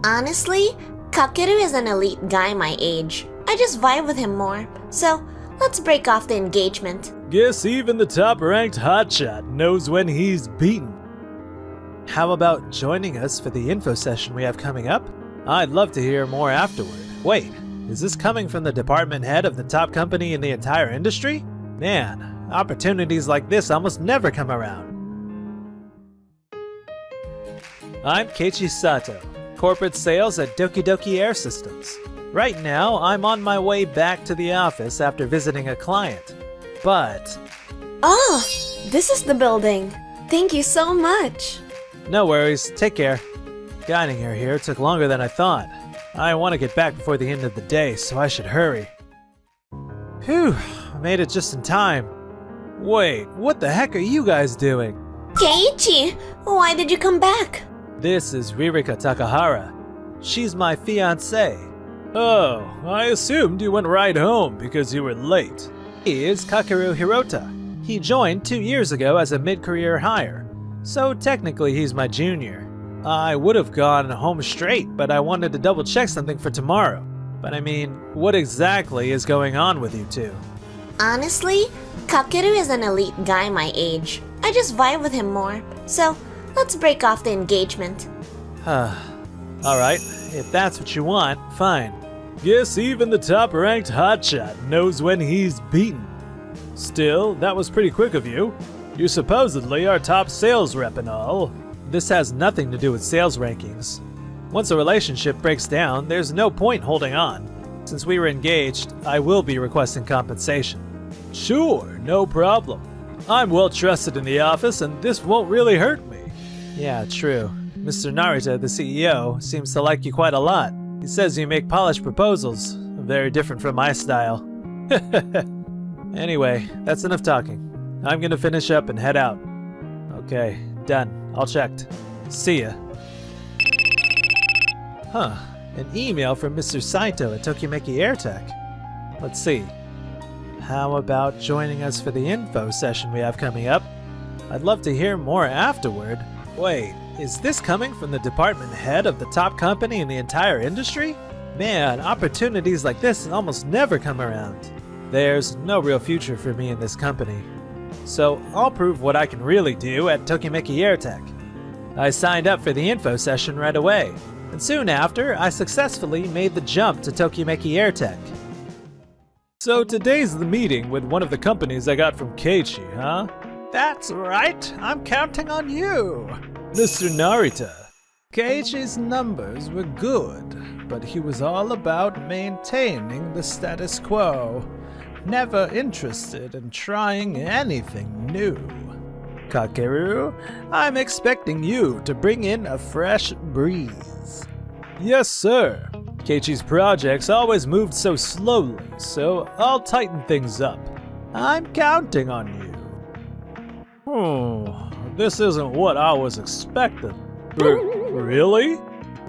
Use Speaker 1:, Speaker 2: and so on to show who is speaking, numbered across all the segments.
Speaker 1: Honestly, Kakeru is an elite guy my age. I just vibe with him more, so let's break off the engagement.
Speaker 2: Guess even the top-ranked hotshot knows when he's beaten. How about joining us for the info session we have coming up? I'd love to hear more afterward. Wait, is this coming from the department head of the top company in the entire industry? Man, opportunities like this almost never come around. I'm Keiichi Sato, corporate sales at Doki Doki Air Systems. Right now, I'm on my way back to the office after visiting a client. But...
Speaker 1: Oh, this is the building. Thank you so much.
Speaker 2: No worries, take care. Guiding her here took longer than I thought. I want to get back before the end of the day, so I should hurry. Phew, I made it just in time. Wait, what the heck are you guys doing?
Speaker 1: Keiichi, why did you come back?
Speaker 2: This is Ririka Takahara. She's my fiancée. Oh, I assumed you went right home because you were late. He is Kakeru Hirota. He joined 2 years ago as a mid-career hire, so technically he's my junior. I would have gone home straight, but I wanted to double-check something for tomorrow. But I mean, what exactly is going on with you two?
Speaker 1: Honestly, Kakeru is an elite guy my age. I just vibe with him more, so let's break off the engagement.
Speaker 2: Alright, if that's what you want, fine. Guess even the top-ranked hotshot knows when he's beaten. Still, that was pretty quick of you. You're supposedly our top sales rep and all. This has nothing to do with sales rankings. Once a relationship breaks down, there's no point holding on. Since we were engaged, I will be requesting compensation. Sure, no problem. I'm well trusted in the office and this won't really hurt me. Yeah, true. Mr. Narita, the CEO, seems to like you quite a lot. He says you make polished proposals, very different from my style. Anyway, that's enough talking. I'm gonna finish up and head out. Okay, done. All checked. See ya. Huh, an email from Mr. Saito at Tokimeki AirTech. Let's see. How about joining us for the info session we have coming up? I'd love to hear more afterward. Wait, is this coming from the department head of the top company in the entire industry? Man, opportunities like this almost never come around. There's no real future for me in this company. So I'll prove what I can really do at Tokimeki AirTech. I signed up for the info session right away, and soon after, I successfully made the jump to Tokimeki AirTech. So today's the meeting with one of the companies I got from Keiichi, huh? That's right, I'm counting on you! Mr. Narita. Keiichi's numbers were good, but he was all about maintaining the status quo. Never interested in trying anything new. Kakeru, I'm expecting you to bring in a fresh breeze. Yes, sir. Keiichi's projects always moved so slowly, so I'll tighten things up. I'm counting on you. This isn't what I was expecting. Really?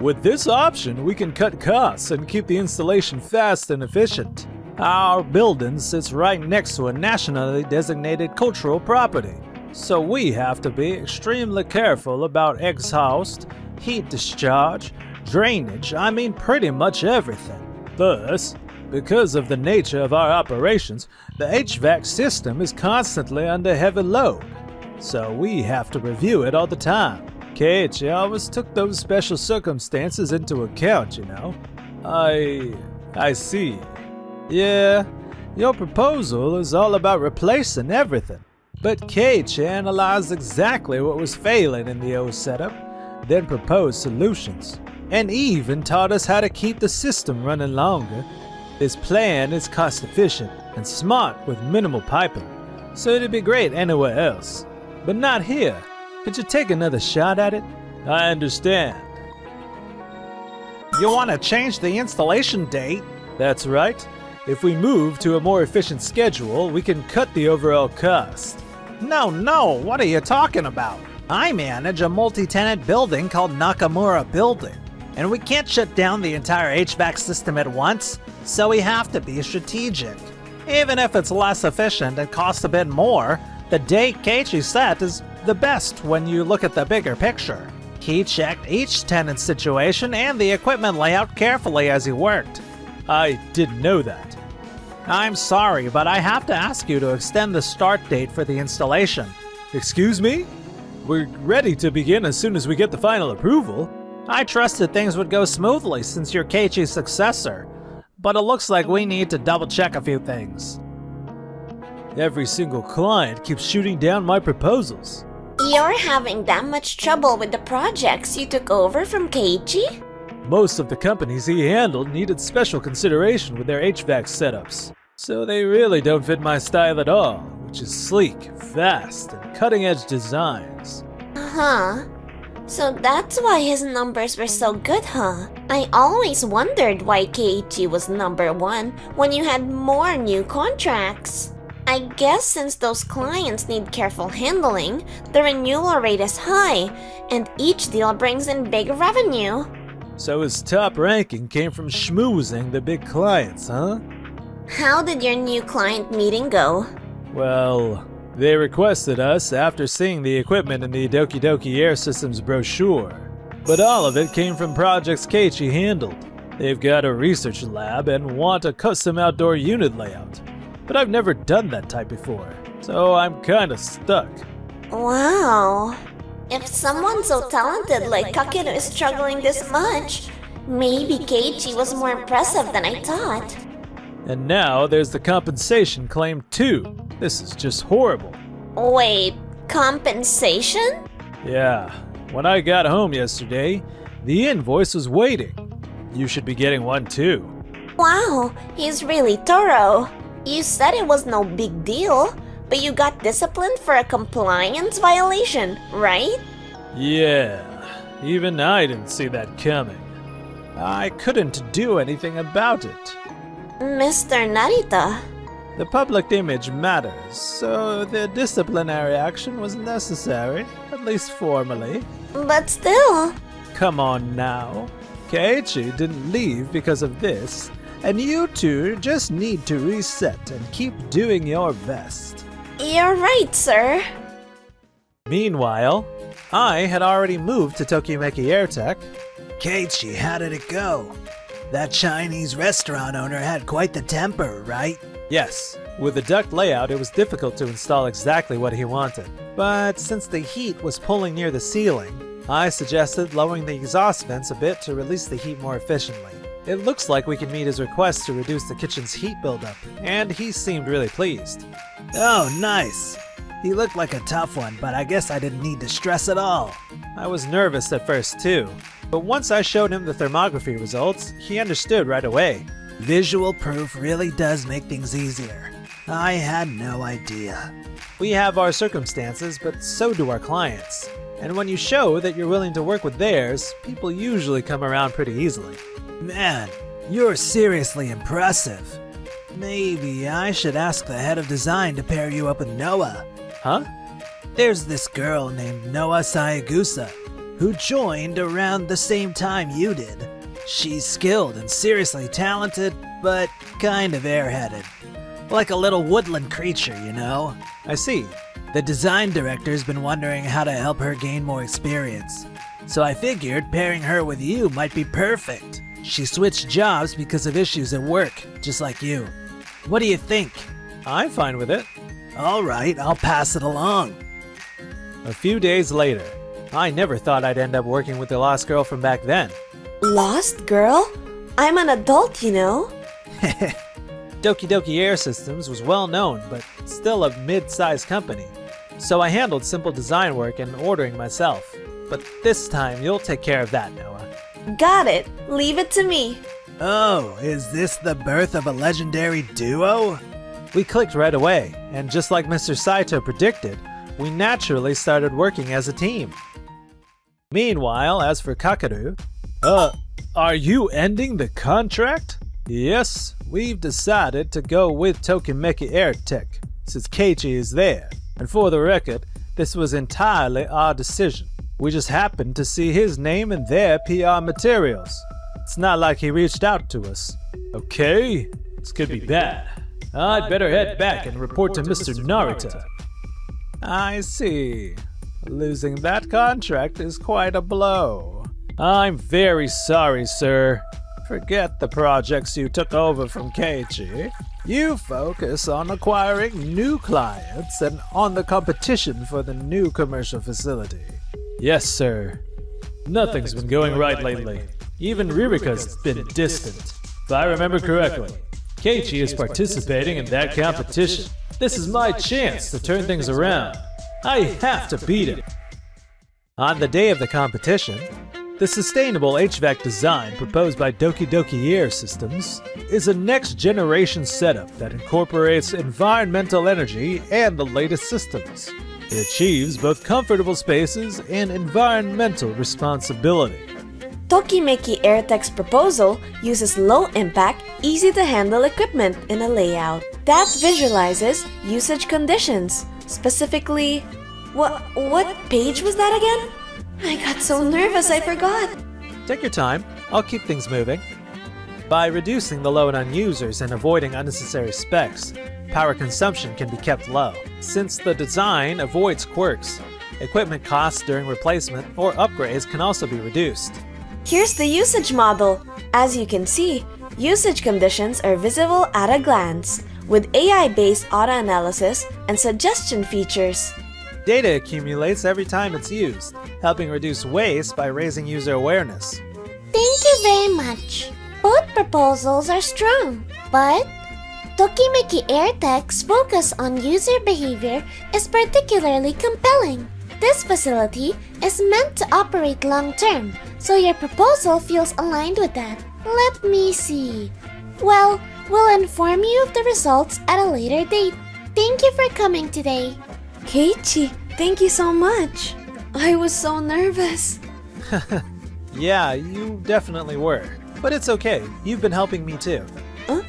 Speaker 2: With this option, we can cut costs and keep the installation fast and efficient. Our building sits right next to a nationally designated cultural property, so we have to be extremely careful about exhaust, heat discharge, drainage, I mean pretty much everything. Thus, because of the nature of our operations, the HVAC system is constantly under heavy load, so we have to review it all the time. Keiichi always took those special circumstances into account, you know. I see. Yeah, your proposal is all about replacing everything. But Keiichi analyzed exactly what was failing in the old setup, then proposed solutions, and even taught us how to keep the system running longer. This plan is cost efficient and smart with minimal piping, so it'd be great anywhere else. But not here. Could you take another shot at it? I understand. You want to change the installation date? That's right. If we move to a more efficient schedule, we can cut the overall cost. No, what are you talking about? I manage a multi-tenant building called Nakamura Building, and we can't shut down the entire HVAC system at once, so we have to be strategic. Even if it's less efficient and costs a bit more, the date Keiichi set is the best when you look at the bigger picture. He checked each tenant situation and the equipment layout carefully as he worked. I didn't know that. I'm sorry, but I have to ask you to extend the start date for the installation. Excuse me? We're ready to begin as soon as we get the final approval. I trusted things would go smoothly since you're Keiichi's successor, but it looks like we need to double-check a few things. Every single client keeps shooting down my proposals.
Speaker 1: You're having that much trouble with the projects you took over from Keiichi?
Speaker 2: Most of the companies he handled needed special consideration with their HVAC setups, so they really don't fit my style at all, which is sleek, fast, and cutting-edge designs.
Speaker 1: Huh. So that's why his numbers were so good, huh? I always wondered why Keiichi was number one when you had more new contracts. I guess since those clients need careful handling, the renewal rate is high, and each deal brings in big revenue.
Speaker 2: So his top ranking came from schmoozing the big clients, huh?
Speaker 1: How did your new client meeting go?
Speaker 2: Well, they requested us after seeing the equipment in the Doki Doki Air Systems brochure. But all of it came from projects Keiichi handled. They've got a research lab and want a custom outdoor unit layout. But I've never done that type before, so I'm kinda stuck.
Speaker 1: Wow. If someone so talented like Kakeru is struggling this much, maybe Keiichi was more impressive than I thought.
Speaker 2: And now there's the compensation claim too. This is just horrible.
Speaker 1: Wait, compensation?
Speaker 2: Yeah, when I got home yesterday, the invoice was waiting. You should be getting one too.
Speaker 1: Wow, he's really thorough. You said it was no big deal, but you got disciplined for a compliance violation, right?
Speaker 2: Yeah, even I didn't see that coming. I couldn't do anything about it.
Speaker 1: Mr. Narita.
Speaker 2: The public image matters, so the disciplinary action was necessary, at least formally.
Speaker 1: But still.
Speaker 2: Come on now. Keiichi didn't leave because of this, and you two just need to reset and keep doing your best.
Speaker 1: You're right, sir.
Speaker 2: Meanwhile, I had already moved to Tokimeki Airtech. Keiichi, how did it go? That Chinese restaurant owner had quite the temper, right? Yes. With the duct layout, it was difficult to install exactly what he wanted. But since the heat was pulling near the ceiling, I suggested lowering the exhaust vents a bit to release the heat more efficiently. It looks like we can meet his request to reduce the kitchen's heat buildup, and he seemed really pleased. Oh, nice. He looked like a tough one, but I guess I didn't need to stress at all. I was nervous at first too, but once I showed him the thermography results, he understood right away. Visual proof really does make things easier. I had no idea. We have our circumstances, but so do our clients. And when you show that you're willing to work with theirs, people usually come around pretty easily. Man, you're seriously impressive. Maybe I should ask the head of design to pair you up with Noah. Huh? There's this girl named Noah Sayagusa, who joined around the same time you did. She's skilled and seriously talented, but kind of airheaded. Like a little woodland creature, you know? I see. The design director's been wondering how to help her gain more experience. So I figured pairing her with you might be perfect. She switched jobs because of issues at work, just like you. What do you think? I'm fine with it. Alright, I'll pass it along. A few days later, I never thought I'd end up working with the lost girl from back then.
Speaker 1: Lost girl? I'm an adult, you know.
Speaker 2: Doki Doki Air Systems was well known, but still a mid-sized company. So I handled simple design work and ordering myself. But this time, you'll take care of that, Noah.
Speaker 1: Got it. Leave it to me.
Speaker 2: Oh, is this the birth of a legendary duo? We clicked right away, and just like Mr. Saito predicted, we naturally started working as a team. Meanwhile, as for Kakeru... are you ending the contract? Yes, we've decided to go with Tokimeki Airtech, since Keiichi is there. And for the record, this was entirely our decision. We just happened to see his name in their PR materials. It's not like he reached out to us. Okay, this could be bad. I'd better head back and report to Mr. Narita. I see. Losing that contract is quite a blow. I'm very sorry, sir. Forget the projects you took over from Keiichi. You focus on acquiring new clients and on the competition for the new commercial facility. Yes, sir. Nothing's been going right lately. Even Ririka's been distant. If I remember correctly, Keiichi is participating in that competition. This is my chance to turn things around. I have to beat it. On the day of the competition, the sustainable HVAC design proposed by Doki Doki Air Systems is a next-generation setup that incorporates environmental energy and the latest systems. It achieves both comfortable spaces and environmental responsibility.
Speaker 1: Tokimeki AirTech's proposal uses low-impact, easy-to-handle equipment in a layout that visualizes usage conditions. Specifically, what page was that again? I got so nervous I forgot.
Speaker 2: Take your time, I'll keep things moving. By reducing the load on users and avoiding unnecessary specs, power consumption can be kept low. Since the design avoids quirks, equipment costs during replacement or upgrades can also be reduced.
Speaker 1: Here's the usage model. As you can see, usage conditions are visible at a glance, with AI-based auto-analysis and suggestion features.
Speaker 2: Data accumulates every time it's used, helping reduce waste by raising user awareness.
Speaker 1: Thank you very much. Both proposals are strong, but Tokimeki AirTech's focus on user behavior is particularly compelling. This facility is meant to operate long-term, so your proposal feels aligned with that. Let me see. Well, we'll inform you of the results at a later date. Thank you for coming today. Keiichi, thank you so much. I was so nervous.
Speaker 2: Yeah, you definitely were. But it's okay, you've been helping me too.
Speaker 1: Huh?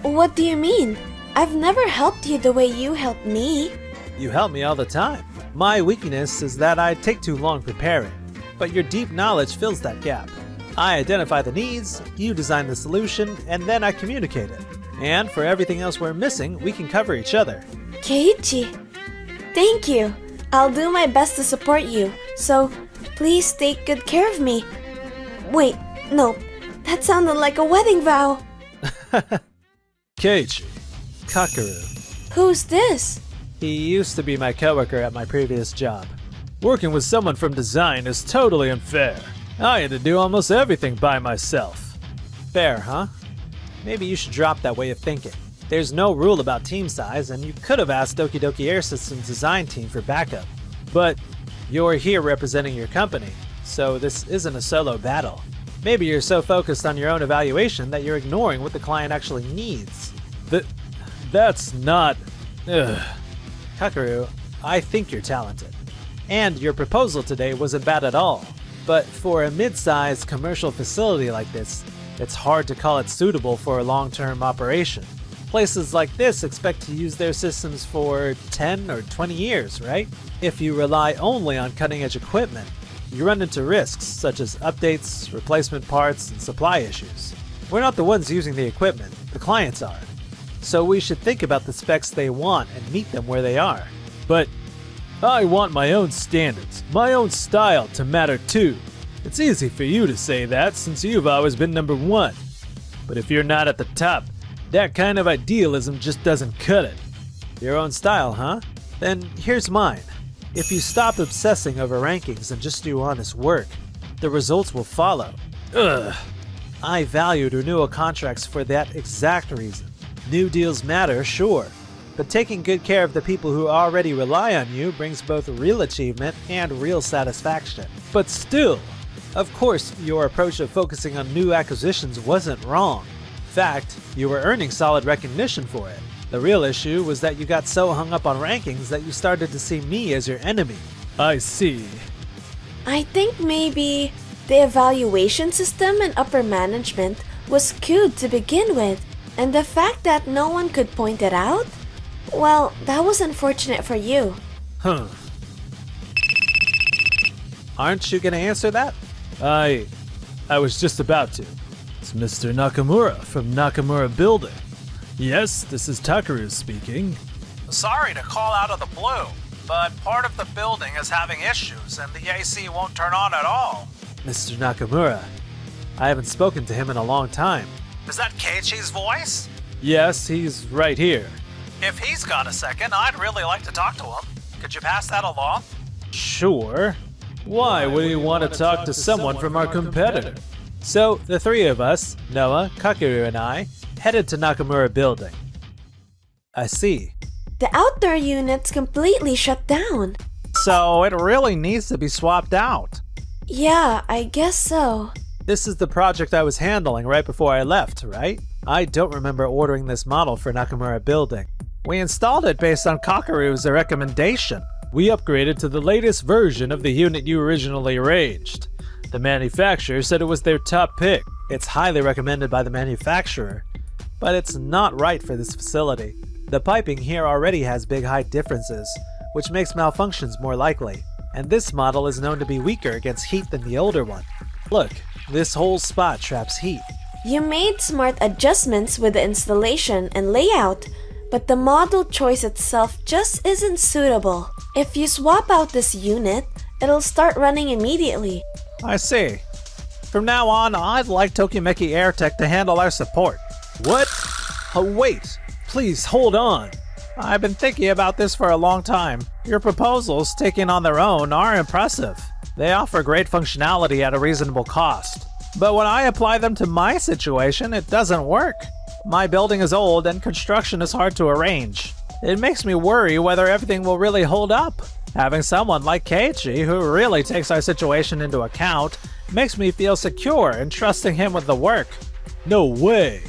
Speaker 1: What do you mean? I've never helped you the way you helped me.
Speaker 2: You help me all the time. My weakness is that I take too long preparing, but your deep knowledge fills that gap. I identify the needs, you design the solution, and then I communicate it. And for everything else we're missing, we can cover each other.
Speaker 1: Keiichi, thank you. I'll do my best to support you, so please take good care of me. Wait, no, that sounded like a wedding vow.
Speaker 2: Keiichi, Kakeru.
Speaker 1: Who's this?
Speaker 2: He used to be my coworker at my previous job. Working with someone from design is totally unfair. I had to do almost everything by myself. Fair, huh? Maybe you should drop that way of thinking. There's no rule about team size, and you could have asked Doki Doki Air Systems design team for backup. But you're here representing your company, so this isn't a solo battle. Maybe you're so focused on your own evaluation that you're ignoring what the client actually needs. That's not... Ugh. Kakeru, I think you're talented. And your proposal today wasn't bad at all. But for a mid-sized commercial facility like this, it's hard to call it suitable for a long-term operation. Places like this expect to use their systems for 10 or 20 years, right? If you rely only on cutting-edge equipment, you run into risks such as updates, replacement parts, and supply issues. We're not the ones using the equipment, the clients are. So we should think about the specs they want and meet them where they are. But I want my own standards, my own style to matter too. It's easy for you to say that since you've always been number one. But if you're not at the top, that kind of idealism just doesn't cut it. Your own style, huh? Then here's mine. If you stop obsessing over rankings and just do honest work, the results will follow. Ugh. I valued renewal contracts for that exact reason. New deals matter, sure, but taking good care of the people who already rely on you brings both real achievement and real satisfaction. But still, of course, your approach of focusing on new acquisitions wasn't wrong. In fact, you were earning solid recognition for it. The real issue was that you got so hung up on rankings that you started to see me as your enemy. I see.
Speaker 1: I think maybe the evaluation system in upper management was skewed to begin with, and the fact that no one could point it out? Well, that was unfortunate for you.
Speaker 2: Huh. Aren't you gonna answer that? I was just about to. It's Mr. Nakamura from Nakamura Building. Yes, this is Takeru speaking.
Speaker 3: Sorry to call out of the blue,
Speaker 2: but part of the building is having issues and the AC won't turn on at all. Mr. Nakamura, I haven't spoken to him in a long time. Is that Keiichi's voice? Yes, he's right here. If he's got a second, I'd really like to talk to him. Could you pass that along? Sure. Why would he want to talk to someone from our competitor? So, the three of us, Noah, Kakeru, and I, headed to Nakamura Building. I see.
Speaker 1: The outdoor unit's completely shut down.
Speaker 2: So, it really needs to be swapped out.
Speaker 1: Yeah, I guess so.
Speaker 2: This is the project I was handling right before I left, right? I don't remember ordering this model for Nakamura Building. We installed it based on Kakeru's recommendation. We upgraded to the latest version of the unit you originally arranged. The manufacturer said it was their top pick. It's highly recommended by the manufacturer, but it's not right for this facility. The piping here already has big height differences, which makes malfunctions more likely, and this model is known to be weaker against heat than the older one. Look, this whole spot traps heat.
Speaker 1: You made smart adjustments with the installation and layout, but the model choice itself just isn't suitable. If you swap out this unit, it'll start running immediately.
Speaker 2: I see. From now on, I'd like Tokimeki Airtech to handle our support. What? Oh, wait. Please, hold on. I've been thinking about this for a long time. Your proposals, taken on their own, are impressive. They offer great functionality at a reasonable cost. But when I apply them to my situation, it doesn't work. My building is old and construction is hard to arrange. It makes me worry whether everything will really hold up. Having someone like Keiichi, who really takes our situation into account, makes me feel secure in trusting him with the work. No way!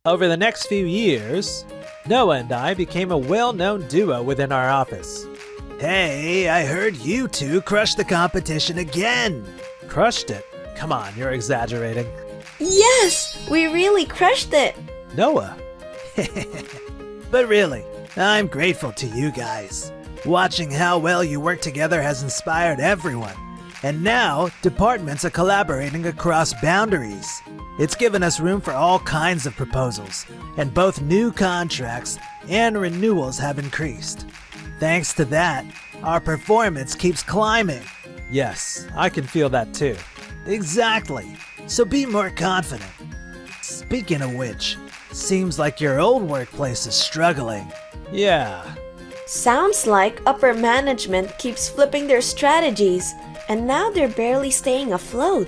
Speaker 2: Over the next few years, Noah and I became a well-known duo within our office.
Speaker 3: Hey, I heard you two crushed the competition again!
Speaker 2: Crushed it? Come on, you're exaggerating.
Speaker 1: Yes! We really crushed it!
Speaker 2: Noah?
Speaker 3: But really, I'm grateful to you guys. Watching how well you work together has inspired everyone. And now, departments are collaborating across boundaries. It's given us room for all kinds of proposals, and both new contracts and renewals have increased. Thanks to that, our performance keeps climbing.
Speaker 2: Yes, I can feel that too.
Speaker 3: Exactly. So be more confident. Speaking of which, seems like your old workplace is struggling.
Speaker 2: Yeah.
Speaker 1: Sounds like upper management keeps flipping their strategies, and now they're barely staying afloat.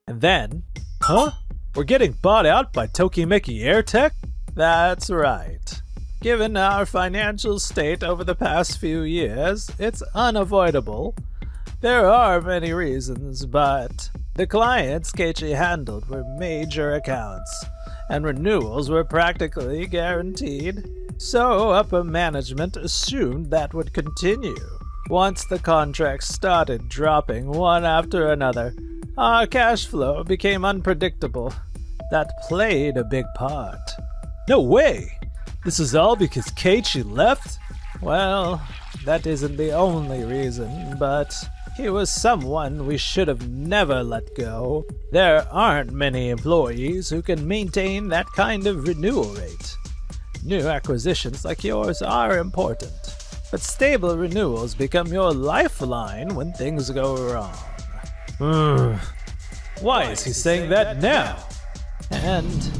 Speaker 2: And then, huh? We're getting bought out by Tokimeki Airtech? That's right. Given our financial state over the past few years, it's unavoidable. There are many reasons, but the clients Keiichi handled were major accounts, and renewals were practically guaranteed. So upper management assumed that would continue. Once the contracts started dropping one after another, our cash flow became unpredictable. That played a big part. No way! This is all because Keiichi left? Well, that isn't the only reason, but he was someone we should have never let go. There aren't many employees who can maintain that kind of renewal rate. New acquisitions like yours are important, but stable renewals become your lifeline when things go wrong. Why is he saying that now? And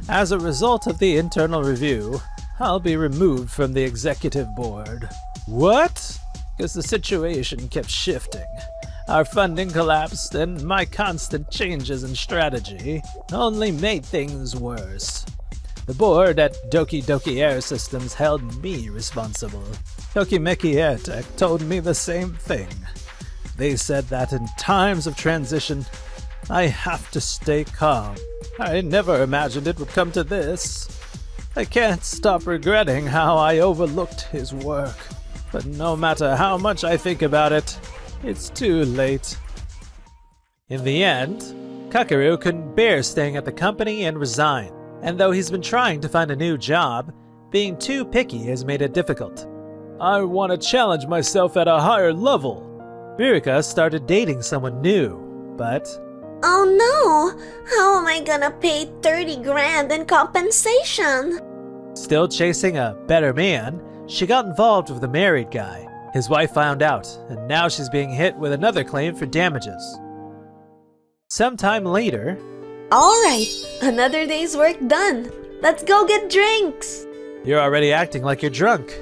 Speaker 2: as a result of the internal review, I'll be removed from the executive board. What? Because the situation kept shifting. Our funding collapsed, and my constant changes in strategy only made things worse. The board at Doki Doki Air Systems held me responsible. Tokimeki Airtech told me the same thing. They said that in times of transition, I have to stay calm. I never imagined it would come to this. I can't stop regretting how I overlooked his work. But no matter how much I think about it, it's too late. In the end, Kakeru couldn't bear staying at the company and resigned. And though he's been trying to find a new job, being too picky has made it difficult. I want to challenge myself at a higher level. Birika started dating someone new, but...
Speaker 1: Oh no! How am I gonna pay 30 grand in compensation?
Speaker 2: Still chasing a better man, She got involved with a married guy. His wife found out, and now she's being hit with another claim for damages. Sometime later...
Speaker 1: Alright, another day's work done. Let's go get drinks!
Speaker 2: You're already acting like you're drunk.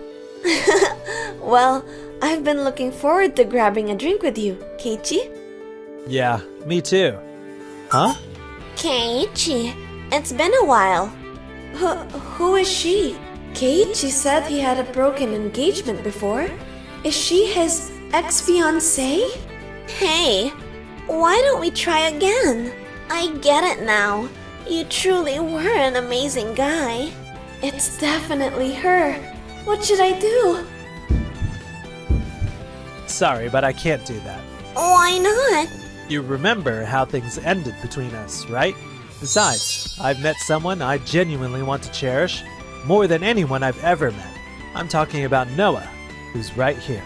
Speaker 1: Well, I've been looking forward to grabbing a drink with you, Keiichi.
Speaker 2: Yeah, me too. Huh?
Speaker 1: Keiichi, it's been a while. Who is she? Keiichi said he had a broken engagement before. Is she his ex-fiancée? Hey, why don't we try again? I get it now. You truly were an amazing guy. It's definitely her. What should I do?
Speaker 2: Sorry, but I can't do that.
Speaker 1: Why not?
Speaker 2: You remember how things ended between us, right? Besides, I've met someone I genuinely want to cherish more than anyone I've ever met. I'm talking about Noah, who's right here.